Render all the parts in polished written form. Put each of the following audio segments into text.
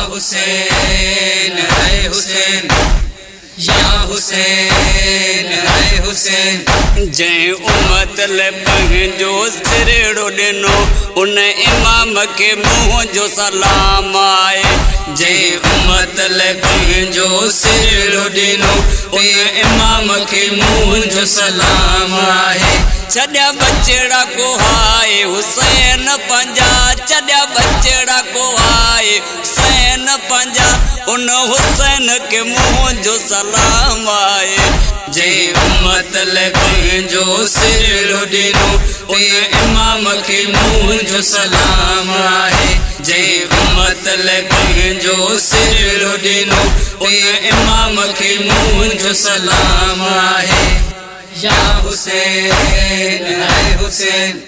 हुसैन है हुसैन, या हुसैन है हुसैन। जै उम्मत ले पंहिंजो सिरड़ो ॾिनो उन इमाम के मुँह जो सलाम आए। जै उम्मत ले पंहिंजो सिरड़ो ॾिनो उन इमाम के मुँह जो सलाम आए। छॾिया बचड़ा को हाय हुसैन पंजा, छॾिया बचड़ा को हाय हुसैन पंजा, उन हुसैन के मुँह जो सलाम आए। जै उम्मत ले पंहिंजो सिरड़ो ॾिनो उन इमाम के मुँह जो सलाम आए। जै उम्मत ले पंहिंजो सिरड़ो ॾिनो उन इमाम के मुँह जो सलाम आए। या हुसैन है हुसैन।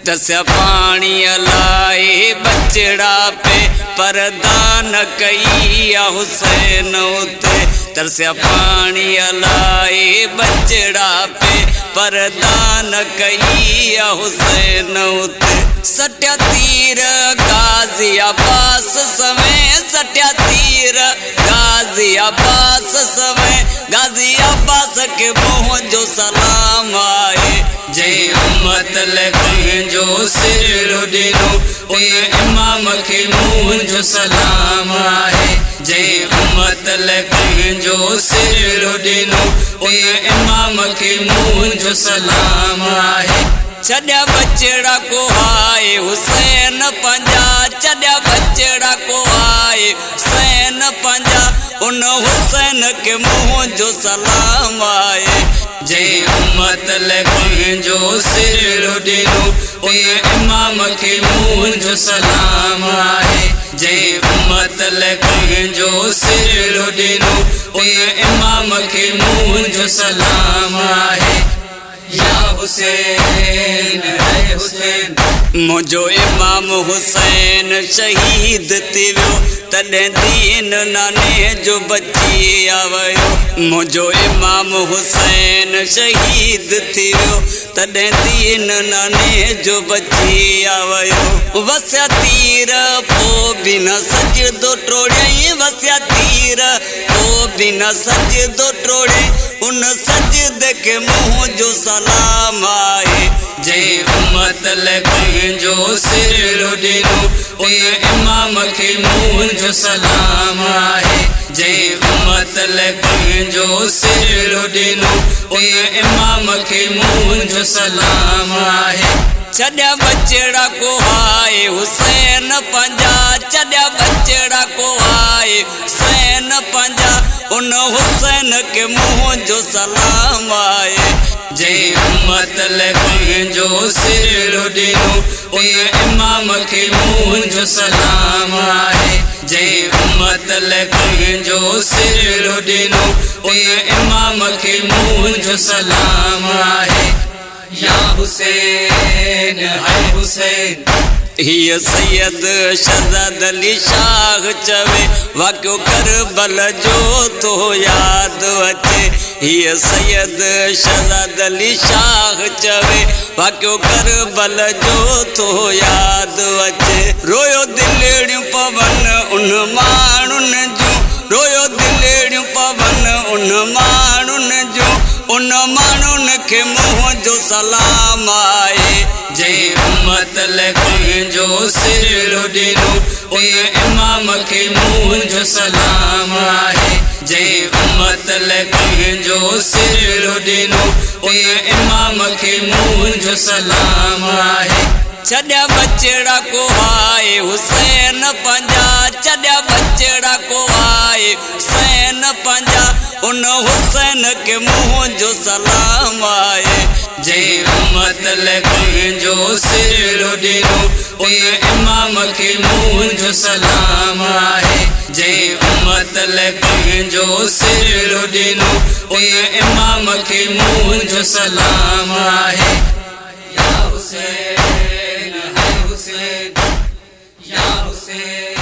दस्या पानी लाए बचड़ा पे परदान कईया हुसैन उते। तरस्या पानी लाए बचड़ा पे परदान कईया हुसैन उते। सट्या तीर गाजी अब्बास समय, सट्या तीर गाजी अब्बास समय, गाजी अब्बास के मुँह जो सलाम आए। जै उम्मत ले पंहिंजो सिरड़ो ॾिनो उन इमाम के मुँह जो सलाम आए। जै उम्मत ले पंहिंजो सिरड़ो ॾिनो उन इमाम के मुँह जो सलाम आए। छॾिया बचड़ा को हाय हुसैन पंजा, छॾिया बचड़ा को हाय हुसैन पंजा, उन हुसैन के मुँह जो सलाम आए। जै उम्मत ले पंहिंजो सिरड़ो ॾिनो उन इमाम के मुँह जो सलाम आए। जै उम्मत ले पंहिंजो सिरड़ो ॾिनो उन इमाम के मुँह जो सलाम आए। या हुसैन है हुसैन। मुझो इमाम हुसैन शहीद थी वियो तॾहिं दीन नाने जो बची आवियो। मुझो इमाम हुसैन शहीद थी वियो तॾहिं दीन नाने जो बची आवियो। वसिया तीर पोइ बि न सजदो टोड़ियईं, वसिया तीर पोइ बि न सजदो टोड़ियईं, उन सजदे के मुँह जो सलाम आए। जै उम्मत ले पंहिंजो सिरड़ो ॾिनो उन इमाम के मुँह जो सलाम आए। जै उम्मत ले पंहिंजो सिरड़ो ॾिनो उन इमाम के मुँह जो सलाम आए। छॾिया बचड़ा को हाय हुसैन पंजा, छॾिया बचड़ा को हाय हुसैन पंजा, उन हुसैन के मुँह जो सलाम आए। जै उम्मत ले पंहिंजो सिरड़ो ॾिनो उन इमाम के मुँह जो सलाम आए। जै उम्मत ले पंहिंजो सिरड़ो ॾिनो उन इमाम के मुँह जो सलाम आए। या हुसैन है हुसैन। हिय सैयद शहजाद अली शाह चवे वाक़ियो करबल जो तो याद अचे। हिय सैयद शहजाद अली शाह चवे वाक़ियो करबल जो तो याद अचे। रोयो दिलड़ियूं पवन उन माण्हुनि जूं, रोयो दिलड़ियूं पवन उन माण्हुनि जूं, उन माण्हुनि के मुँह जो सलाम आए। जै उम्मत ले पंहिंजो सिरड़ो ॾिनो उन इमाम के मुँह जो सलाम आए। जै उम्मत ले पंहिंजो सिरड़ो ॾिनो उन इमाम के मुँह जो सलाम आए। छॾिया बचड़ा को हाय हुसैन पंजा, छॾिया बचड़ा को हाय हुसैन पंजा, उन हुसैन के मुँह जो सलाम आए। जै उम्मत ले पंहिंजो सिरड़ो ॾिनो उन इमाम के मुँह जो सलाम आए। जै उम्मत ले पंहिंजो सिरड़ो ॾिनो उन इमाम के मुँह जो सलाम आए। या हुसैन है हुसैन, या हुसैन।